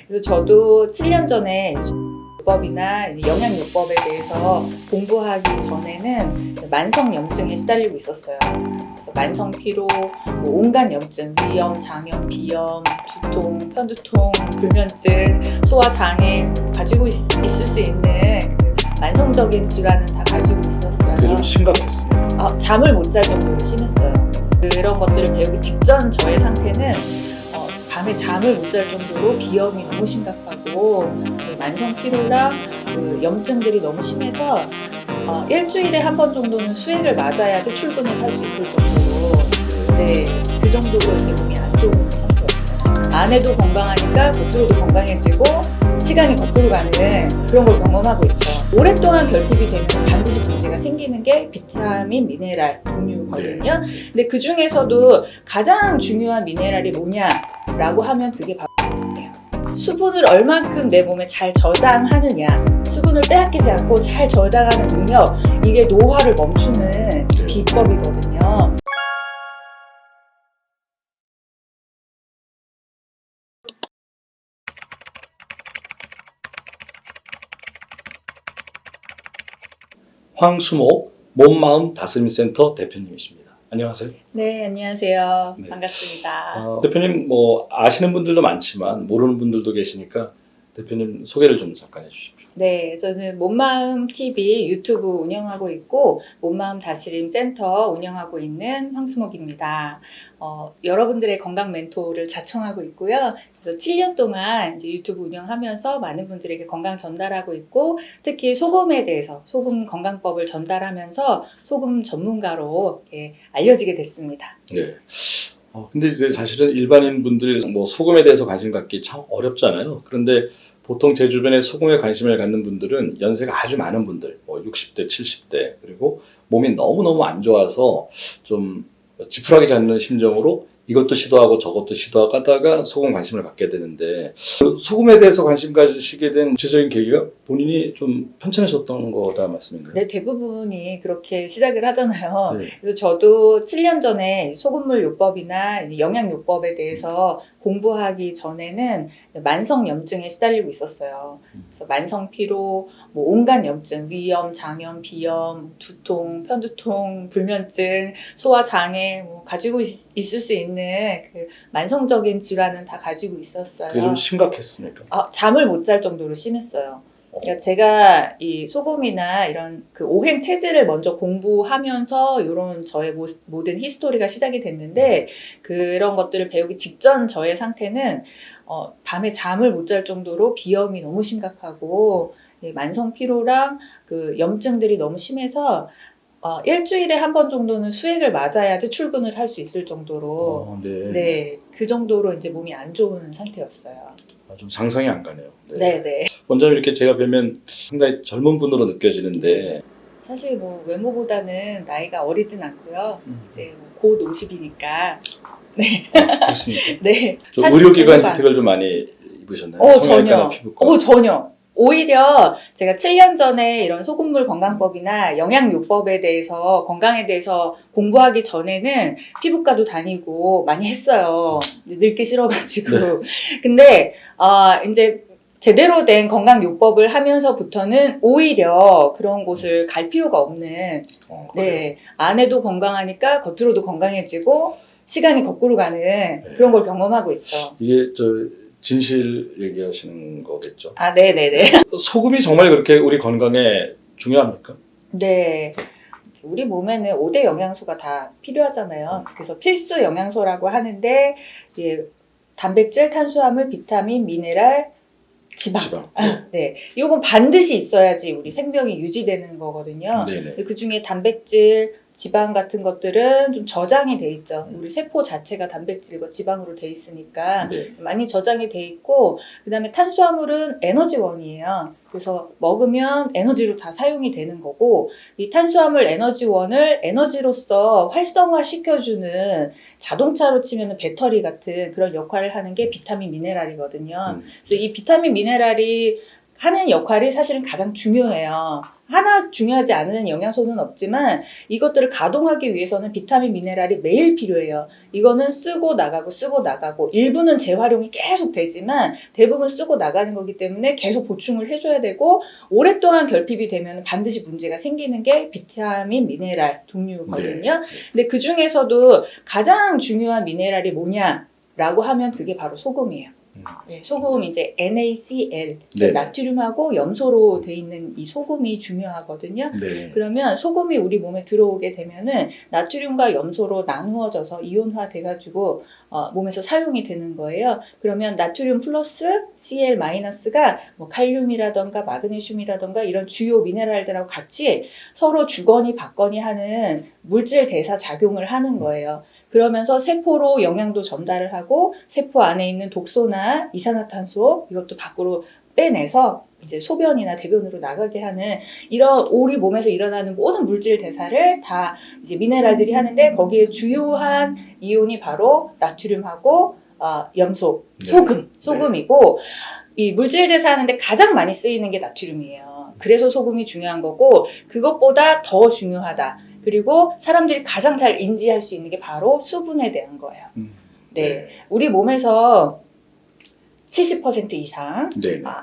그래서 저도 7년 전에 요법이나 영양요법에 대해서 공부하기 전에는 만성염증에 시달리고 있었어요. 그래서 만성 피로, 온갖 염증, 위염, 장염, 비염, 두통, 편두통, 불면증, 소화장애 가지고 있을 수 있는 그 만성적인 질환은 다 가지고 있었어요. 그게 좀 심각했어요. 잠을 못 잘 정도로 심했어요. 그런 것들을 배우기 직전 저의 상태는 밤에 잠을 못 잘 정도로 비염이 너무 심각하고 만성 피로랑 그 염증들이 너무 심해서 일주일에 한 번 정도는 수액을 맞아야지 출근을 할 수 있을 정도로 그 정도로 이제 몸이 안 좋은 상태였어요. 안에도 건강하니까 겉으로도 건강해지고 시간이 거꾸로 가는 그런 걸 경험하고 있죠. 오랫동안 결핍이 되면 반드시 문제가 생기는 게 비타민, 미네랄 종류거든요. 근데 그 중에서도 가장 중요한 미네랄이 뭐냐라고 하면 그게 바로 수분을 얼만큼 내 몸에 잘 저장하느냐, 수분을 빼앗기지 않고 잘 저장하는 능력, 이게 노화를 멈추는 비법이거든요. 황수목 몸마음 다스림센터 대표님이십니다. 안녕하세요. 네, 안녕하세요. 네. 반갑습니다. 대표님 뭐 아시는 분들도 많지만 모르는 분들도 계시니까 대표님 소개를 좀 잠깐 해주십시오. 네, 저는 몸마음 TV 유튜브 운영하고 있고 몸마음 다스림 센터 운영하고 있는 황수목입니다. 여러분들의 건강 멘토를 자청하고 있고요. 그래서 7년 동안 이제 유튜브 운영하면서 많은 분들에게 건강 전달하고 있고 특히 소금에 대해서 소금 건강법을 전달하면서 소금 전문가로 이렇게 알려지게 됐습니다. 네. 근데 이제 사실은 일반인 분들 뭐 소금에 대해서 관심 갖기 참 어렵잖아요. 그런데 보통 제 주변에 소금에 관심을 갖는 분들은 연세가 아주 많은 분들, 뭐 60대, 70대, 그리고 몸이 너무너무 안 좋아서 좀 지푸라기 잡는 심정으로 이것도 시도하고 저것도 시도하다가 소금 관심을 갖게 되는데 소금에 대해서 관심 가지시게 된 구체적인 계기가 본인이 좀 편찮으셨던 거다 말씀인가요? 네, 대부분이 그렇게 시작을 하잖아요. 네. 그래서 저도 7년 전에 소금물 요법이나 영양요법에 대해서 공부하기 전에는 만성염증에 시달리고 있었어요. 그래서 만성 피로, 온갖 염증, 위염, 장염, 비염, 두통, 편두통, 불면증, 소화장애 가지고 있을 수 있는 그 만성적인 질환은 다 가지고 있었어요. 그게 좀 심각했습니까? 잠을 못 잘 정도로 심했어요. 그러니까 제가 이 소금이나 이런 그 오행 체질을 먼저 공부하면서 이런 저의 모든 히스토리가 시작이 됐는데 그런 것들을 배우기 직전 저의 상태는 밤에 잠을 못 잘 정도로 비염이 너무 심각하고 만성 피로랑 그 염증들이 너무 심해서 일주일에 한 번 정도는 수액을 맞아야지 출근을 할 수 있을 정도로 그 정도로 이제 몸이 안 좋은 상태였어요. 좀 상상이 안 가네요. 네. 원장님 이렇게 제가 뵈면 상당히 젊은 분으로 느껴지는데 사실 외모보다는 나이가 어리진 않고요. 이제 곧 50이니까. 네. 그렇습니까? 네. 의료기관 혜택을 좀 많이 입으셨나요? 전혀. 피부과. 전혀. 오히려 제가 7년 전에 이런 소금물 건강법이나 영양요법에 대해서 건강에 대해서 공부하기 전에는 피부과도 다니고 많이 했어요. 늙기 싫어가지고. 네. 근데 이제 제대로 된 건강요법을 하면서부터는 오히려 그런 곳을 갈 필요가 없는 안에도 건강하니까 겉으로도 건강해지고 시간이 거꾸로 가는 그런 걸 경험하고 있죠. 이게 진실 얘기하시는 거겠죠? 네네네. 소금이 정말 그렇게 우리 건강에 중요합니까? 네. 우리 몸에는 5대 영양소가 다 필요하잖아요. 그래서 필수 영양소라고 하는데 단백질, 탄수화물, 비타민, 미네랄, 지방. 네. 이건 반드시 있어야지 우리 생명이 유지되는 거거든요. 그 중에 단백질, 지방 같은 것들은 좀 저장이 돼 있죠. 우리 세포 자체가 단백질과 지방으로 돼 있으니까 많이 저장이 돼 있고 그다음에 탄수화물은 에너지원이에요. 그래서 먹으면 에너지로 다 사용이 되는 거고 이 탄수화물 에너지원을 에너지로서 활성화시켜주는 자동차로 치면 배터리 같은 그런 역할을 하는 게 비타민 미네랄이거든요. 그래서 이 비타민 미네랄이 하는 역할이 사실은 가장 중요해요. 하나 중요하지 않은 영양소는 없지만 이것들을 가동하기 위해서는 비타민, 미네랄이 매일 필요해요. 이거는 쓰고 나가고 일부는 재활용이 계속 되지만 대부분 쓰고 나가는 거기 때문에 계속 보충을 해줘야 되고 오랫동안 결핍이 되면 반드시 문제가 생기는 게 비타민, 미네랄 종류거든요. 근데 그 중에서도 가장 중요한 미네랄이 뭐냐라고 하면 그게 바로 소금이에요. 네, 소금 이제 NaCl, 네. 나트륨하고 염소로 돼 있는 이 소금이 중요하거든요. 네. 그러면 소금이 우리 몸에 들어오게 되면은 나트륨과 염소로 나누어져서 이온화 돼가지고 몸에서 사용이 되는 거예요. 그러면 나트륨 플러스 Cl 마이너스가 뭐 칼륨이라던가 마그네슘이라던가 이런 주요 미네랄들하고 같이 서로 주거니 받거니 하는 물질 대사 작용을 하는 거예요. 그러면서 세포로 영양도 전달을 하고 세포 안에 있는 독소나 이산화탄소 이것도 밖으로 빼내서 이제 소변이나 대변으로 나가게 하는 이런 우리 몸에서 일어나는 모든 물질 대사를 다 이제 미네랄들이 하는데 거기에 주요한 이온이 바로 나트륨하고 염소, 소금이고 이 물질 대사하는데 가장 많이 쓰이는 게 나트륨이에요. 그래서 소금이 중요한 거고 그것보다 더 중요하다. 그리고 사람들이 가장 잘 인지할 수 있는 게 바로 수분에 대한 거예요. 네, 우리 몸에서 70% 이상,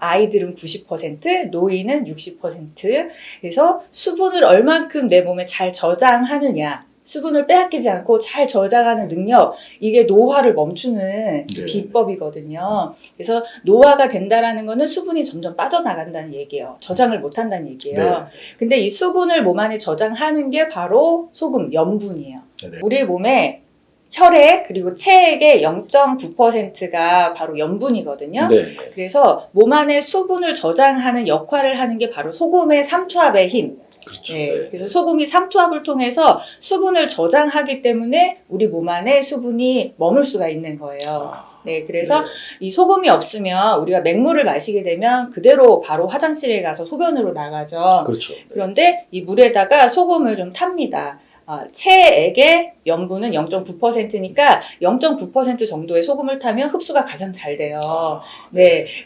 아이들은 90%, 노인은 60%. 그래서 수분을 얼만큼 내 몸에 잘 저장하느냐, 수분을 빼앗기지 않고 잘 저장하는 능력, 이게 노화를 멈추는 비법이거든요. 그래서 노화가 된다라는 거는 수분이 점점 빠져나간다는 얘기예요. 저장을 못한다는 얘기예요. 근데 이 수분을 몸 안에 저장하는 게 바로 소금, 염분이에요. 우리 몸에 혈액 그리고 체액의 0.9%가 바로 염분이거든요. 그래서 몸 안에 수분을 저장하는 역할을 하는 게 바로 소금의 삼투압의 힘. 그렇죠. 그래서 소금이 삼투압을 통해서 수분을 저장하기 때문에 우리 몸 안에 수분이 머물 수가 있는 거예요. 그래서 이 소금이 없으면 우리가 맹물을 마시게 되면 그대로 바로 화장실에 가서 소변으로 나가죠. 그렇죠. 그런데 이 물에다가 소금을 좀 탑니다. 체액의 염분은 0.9%니까 0.9% 정도의 소금을 타면 흡수가 가장 잘 돼요.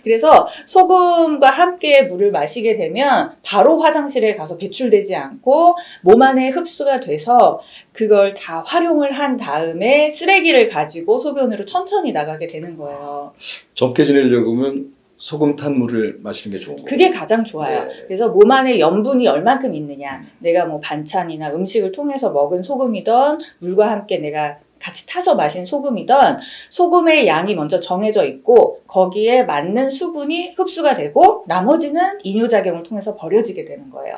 그래서 소금과 함께 물을 마시게 되면 바로 화장실에 가서 배출되지 않고 몸 안에 흡수가 돼서 그걸 다 활용을 한 다음에 쓰레기를 가지고 소변으로 천천히 나가게 되는 거예요. 젊게 지내려고 하면 소금 탄 물을 마시는 게 좋은 거예요. 그게 가장 좋아요. 그래서 몸 안에 염분이 얼만큼 있느냐. 내가 뭐 반찬이나 음식을 통해서 먹은 소금이든 물과 함께 내가 같이 타서 마신 소금이든 소금의 양이 먼저 정해져 있고 거기에 맞는 수분이 흡수가 되고 나머지는 이뇨작용을 통해서 버려지게 되는 거예요.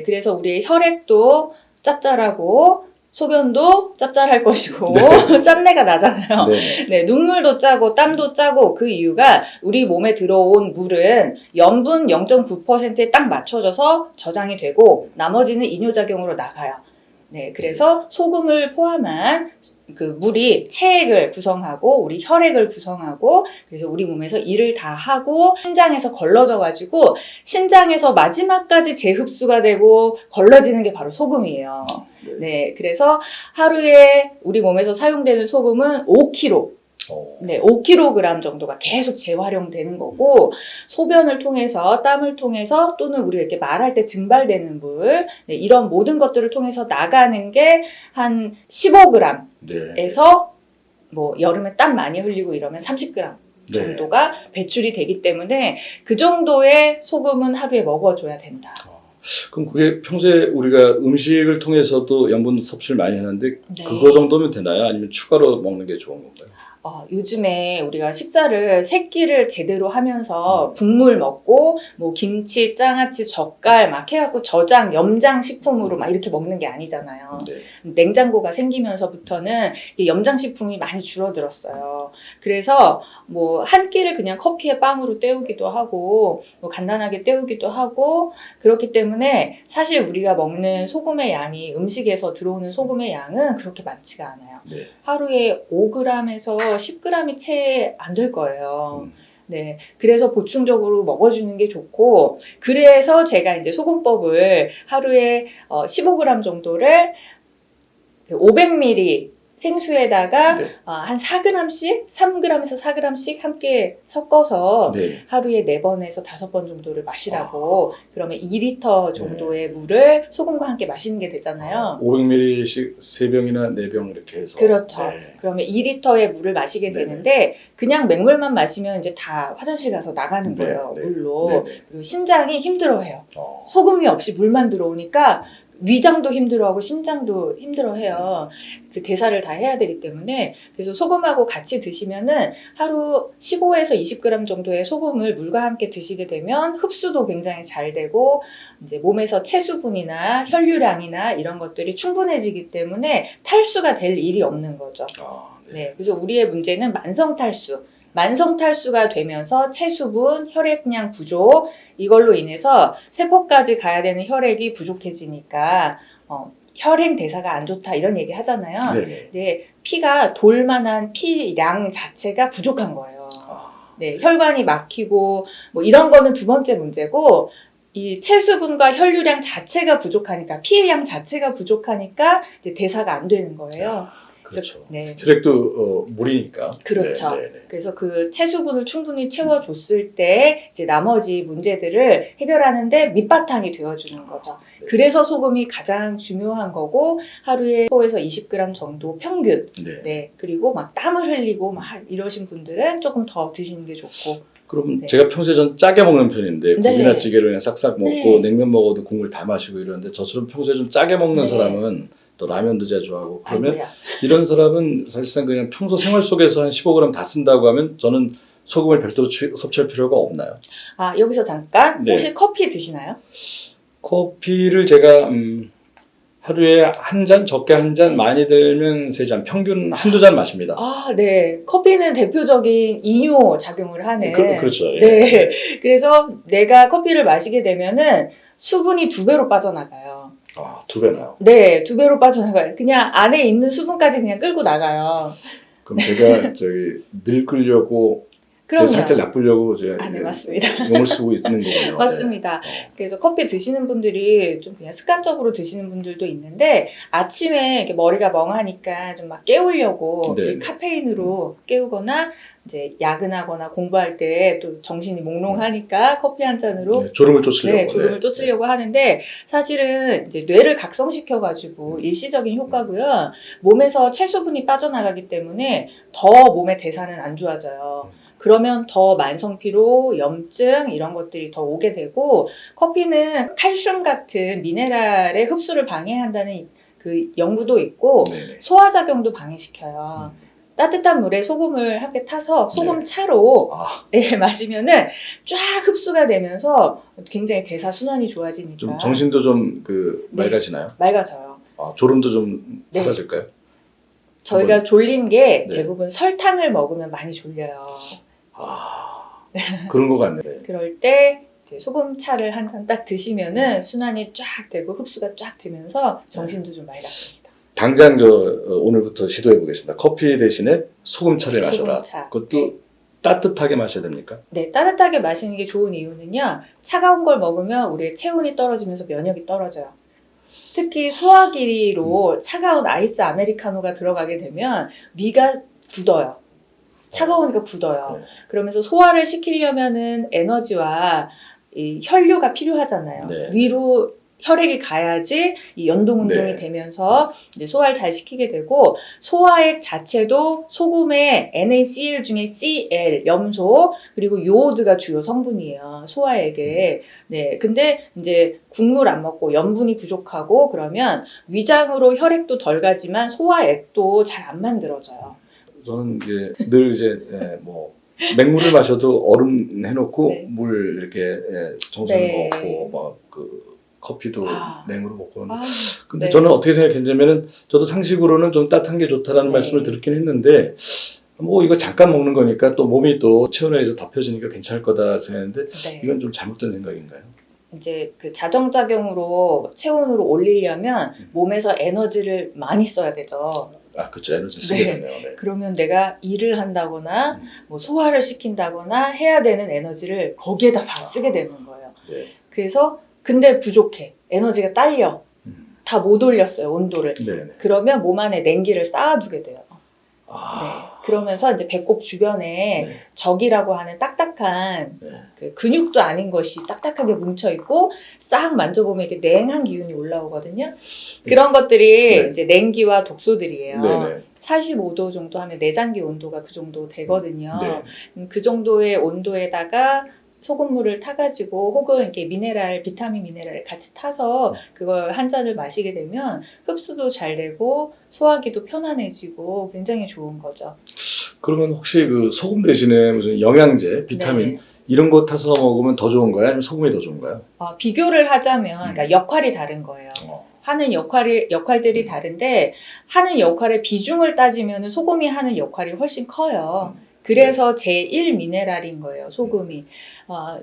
그래서 우리의 혈액도 짭짤하고 소변도 짭짤할 것이고 짬내가 나잖아요. 눈물도 짜고 땀도 짜고 그 이유가 우리 몸에 들어온 물은 염분 0.9%에 딱 맞춰져서 저장이 되고 나머지는 이뇨작용으로 나가요. 그래서 소금을 포함한 그 물이 체액을 구성하고 우리 혈액을 구성하고 그래서 우리 몸에서 일을 다 하고 신장에서 걸러져 가지고 신장에서 마지막까지 재흡수가 되고 걸러지는 게 바로 소금이에요. 그래서 하루에 우리 몸에서 사용되는 소금은 5kg. 5kg 정도가 계속 재활용되는 거고 소변을 통해서 땀을 통해서 또는 우리가 이렇게 말할 때 증발되는 물 이런 모든 것들을 통해서 나가는 게 한 15g에서 뭐 여름에 땀 많이 흘리고 이러면 30g 정도가 배출이 되기 때문에 그 정도의 소금은 하루에 먹어줘야 된다. 그럼 그게 평소에 우리가 음식을 통해서도 염분 섭취를 많이 하는데 그거 정도면 되나요? 아니면 추가로 먹는 게 좋은 건가요? 요즘에 우리가 식사를 세 끼를 제대로 하면서 국물 먹고 뭐 김치, 장아찌, 젓갈 막 해갖고 저장, 염장 식품으로 막 이렇게 먹는 게 아니잖아요. 냉장고가 생기면서부터는 염장 식품이 많이 줄어들었어요. 그래서 뭐 한 끼를 그냥 커피에 빵으로 때우기도 하고 뭐 간단하게 때우기도 하고 그렇기 때문에 사실 우리가 먹는 소금의 양이 음식에서 들어오는 소금의 양은 그렇게 많지가 않아요. 하루에 5g에서 10g이 채 안 될 거예요. 그래서 보충적으로 먹어주는 게 좋고, 그래서 제가 이제 소금법을 하루에 15g 정도를 500ml 생수에다가 네. 한 4g씩, 3g에서 4g씩 함께 섞어서 네. 하루에 4번에서 5번 정도를 마시라고. 그러면 2리터 정도의 물을 소금과 함께 마시는 게 되잖아요. 500ml씩 3병이나 4병 이렇게 해서. 그렇죠. 네. 그러면 2리터의 물을 마시게 네네. 되는데 그냥 맹물만 마시면 이제 다 화장실 가서 나가는 네, 거예요. 네. 물로. 네네. 그리고 신장이 힘들어해요. 어. 소금이 없이 물만 들어오니까 위장도 힘들어하고 심장도 힘들어해요. 그 대사를 다 해야 되기 때문에. 그래서 소금하고 같이 드시면은 하루 15에서 20g 정도의 소금을 물과 함께 드시게 되면 흡수도 굉장히 잘 되고 이제 몸에서 체수분이나 혈류량이나 이런 것들이 충분해지기 때문에 탈수가 될 일이 없는 거죠. 아, 네. 네, 그래서 우리의 문제는 만성탈수. 만성탈수가 되면서 체수분, 혈액량 부족 이걸로 인해서 세포까지 가야 되는 혈액이 부족해지니까 혈행 대사가 안 좋다 이런 얘기 하잖아요. 네네. 근데 피가 돌만한 피량 자체가 부족한 거예요. 아, 네, 혈관이 막히고 뭐 이런 거는 두 번째 문제고 이 체수분과 혈류량 자체가 부족하니까 피의 양 자체가 부족하니까 이제 대사가 안 되는 거예요. 그렇죠. 네. 혈액도 물이니까. 그렇죠. 네, 네, 네. 그래서 그 체수분을 충분히 채워줬을 때 이제 나머지 문제들을 해결하는데 밑바탕이 되어주는 거죠. 네. 그래서 소금이 가장 중요한 거고 하루에 10에서 20g 정도 평균. 네. 네. 그리고 막 땀을 흘리고 막 이러신 분들은 조금 더 드시는 게 좋고. 그럼 네. 제가 평소에 전 짜게 먹는 편인데 네. 국이나 찌개를 그냥 싹싹 먹고 네. 냉면 먹어도 국물 다 마시고 이러는데 저처럼 평소에 좀 짜게 먹는 네. 사람은 또 라면도 자주 하고 그러면 아이고야. 이런 사람은 사실상 그냥 평소 생활 속에서 한 15g 다 쓴다고 하면 저는 소금을 별도로 섭취할 필요가 없나요? 아, 여기서 잠깐 네. 혹시 커피 드시나요? 커피를 제가 하루에 한 잔, 적게 한 잔, 많이 들면 3잔, 평균 한두 잔 마십니다. 아, 네. 커피는 대표적인 이뇨 작용을 하는. 그렇죠. 예. 네. 그래서 내가 커피를 마시게 되면은 수분이 2배로 빠져나가요. 아, 2배나요? 네, 2배로 빠져나가요. 그냥 안에 있는 수분까지 그냥 끌고 나가요. 그럼 제가 저기 늘 끌려고 제 그럼요. 상태를 나쁘려고 제가 아, 네, 맞습니다. 용을 쓰고 있는 거군요. 맞습니다. 네. 그래서 커피 드시는 분들이 좀 그냥 습관적으로 드시는 분들도 있는데 아침에 이렇게 머리가 멍하니까 좀 막 깨우려고 네. 이 카페인으로 깨우거나 이제 야근하거나 공부할 때 또 정신이 몽롱하니까 커피 한 잔으로 네, 졸음을 쫓으려고. 네, 졸음을 쫓으려고 하는데 사실은 이제 뇌를 각성시켜가지고 일시적인 효과고요. 몸에서 체수분이 빠져나가기 때문에 더 몸의 대사는 안 좋아져요. 그러면 더 만성피로, 염증 이런 것들이 더 오게 되고 커피는 칼슘 같은 미네랄의 흡수를 방해한다는 그 연구도 있고 네네. 소화작용도 방해시켜요. 따뜻한 물에 소금을 함께 타서 소금차로 아, 네, 마시면은 쫙 흡수가 되면서 굉장히 대사 순환이 좋아지니까 좀 정신도 좀 네. 맑아지나요? 맑아져요. 아, 졸음도 좀 네. 사라질까요? 저희가 졸린 게 네. 대부분 설탕을 먹으면 많이 졸려요. 아, 그런 것 같네. 그럴 때 이제 소금차를 한 잔 딱 드시면은 순환이 쫙 되고 흡수가 쫙 되면서 정신도 좀 맑아집니다. 당장 오늘부터 시도해 보겠습니다. 커피 대신에 소금차를 마셔라. 소금차. 그것도 따뜻하게 마셔야 됩니까? 네, 따뜻하게 마시는 게 좋은 이유는요. 차가운 걸 먹으면 우리의 체온이 떨어지면서 면역이 떨어져요. 특히 소화기로 차가운 아이스 아메리카노가 들어가게 되면 위가 굳어요. 차가우니까 굳어요. 네. 그러면서 소화를 시키려면은 에너지와 이 혈류가 필요하잖아요. 네. 위로 혈액이 가야지 이 연동 운동이 네. 되면서 이제 소화를 잘 시키게 되고 소화액 자체도 소금의 NaCl 중에 Cl, 염소 그리고 요오드가 주요 성분이에요. 소화액에. 네. 근데 이제 국물 안 먹고 염분이 부족하고 그러면 위장으로 혈액도 덜 가지만 소화액도 잘 안 만들어져요. 저는 늘 뭐 맹물을 마셔도 얼음 해놓고 네. 물 이렇게 정수를 네. 먹고 막 커피도 냉으로 먹고. 근데 네. 저는 어떻게 생각했냐면은 저도 상식으로는 좀 따뜻한 게 좋다라는 네. 말씀을 들었긴 했는데 뭐 이거 잠깐 먹는 거니까 또 몸이 또 체온에서 덮여지니까 괜찮을 거다 생각했는데 네. 이건 좀 잘못된 생각인가요? 이제 그 자정작용으로 체온으로 올리려면 몸에서 에너지를 많이 써야 되죠. 아, 그렇죠. 에너지 쓰게 네. 되네요. 네. 그러면 내가 일을 한다거나 뭐 소화를 시킨다거나 해야 되는 에너지를 거기에다 다 쓰게 되는 거예요. 네. 그래서 근데 부족해. 에너지가 딸려. 다 못 올렸어요, 온도를. 네. 그러면 몸 안에 냉기를 쌓아두게 돼요. 네. 아. 그러면서 이제 배꼽 주변에 네. 적이라고 하는 딱딱한 네. 그 근육도 아닌 것이 딱딱하게 뭉쳐 있고 싹 만져보면 이렇게 냉한 기운이 올라오거든요. 그런 것들이 네. 이제 냉기와 독소들이에요. 네네. 45도 정도 하면 내장기 온도가 그 정도 되거든요. 네. 그 정도의 온도에다가 소금물을 타가지고 혹은 이렇게 미네랄, 비타민 미네랄을 같이 타서 그걸 한 잔을 마시게 되면 흡수도 잘 되고 소화기도 편안해지고 굉장히 좋은 거죠. 그러면 혹시 그 소금 대신에 무슨 영양제, 비타민 네. 이런 거 타서 먹으면 더 좋은가요? 아니면 소금이 더 좋은가요? 비교를 하자면 그러니까 역할이 다른 거예요. 하는 역할들이 다른데 하는 역할의 비중을 따지면 소금이 하는 역할이 훨씬 커요. 그래서 제1 미네랄인 거예요, 소금이.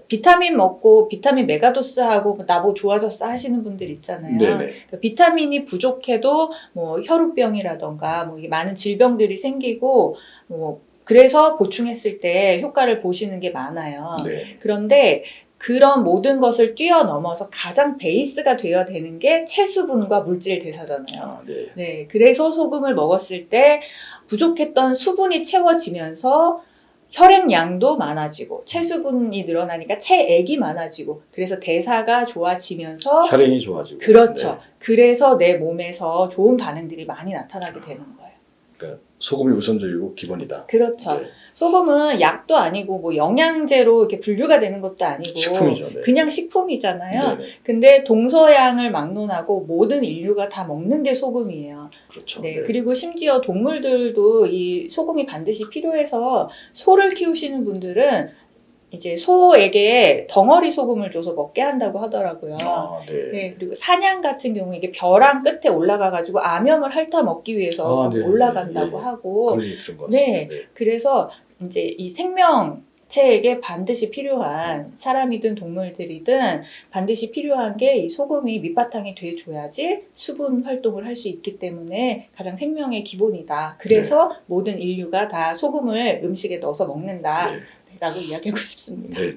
비타민 먹고 비타민 메가도스하고 나뭐 좋아졌어 하시는 분들 있잖아요. 네네. 그러니까 비타민이 부족해도 뭐 혈우병이라던가 뭐 이게 많은 질병들이 생기고 뭐 그래서 보충했을 때 효과를 보시는 게 많아요. 네. 그런데 그런 모든 것을 뛰어넘어서 가장 베이스가 되어야 되는 게 체수분과 물질 대사잖아요. 아, 네. 네, 그래서 소금을 먹었을 때 부족했던 수분이 채워지면서 혈액량도 많아지고 체수분이 늘어나니까 체액이 많아지고 그래서 대사가 좋아지면서 혈행이 좋아지고. 그렇죠. 네. 그래서 내 몸에서 좋은 반응들이 많이 나타나게 되는 거예요. 그러니까 소금이 우선적이고 기본이다. 그렇죠. 네. 소금은 약도 아니고 뭐 영양제로 이렇게 분류가 되는 것도 아니고 식품이죠. 네. 그냥 식품이잖아요. 네네. 근데 동서양을 막론하고 모든 인류가 다 먹는 게 소금이에요. 그렇죠. 네, 네. 그리고 심지어 동물들도 이 소금이 반드시 필요해서 소를 키우시는 분들은 이제 소에게 덩어리 소금을 줘서 먹게 한다고 하더라고요. 아, 네. 네, 그리고 사냥 같은 경우 이게 벼랑 끝에 올라가가지고 암염을 핥아 먹기 위해서 아, 네, 올라간다고 네, 네. 하고, 그런 얘기 들은 것 같습니다. 네, 그래서 이제 이 생명체에게 반드시 필요한 사람이든 동물들이든 반드시 필요한 게 이 소금이 밑바탕이 돼줘야지 수분 활동을 할 수 있기 때문에 가장 생명의 기본이다. 그래서 모든 인류가 다 소금을 음식에 넣어서 먹는다. 네. 라고 이야기하고 싶습니다. 네.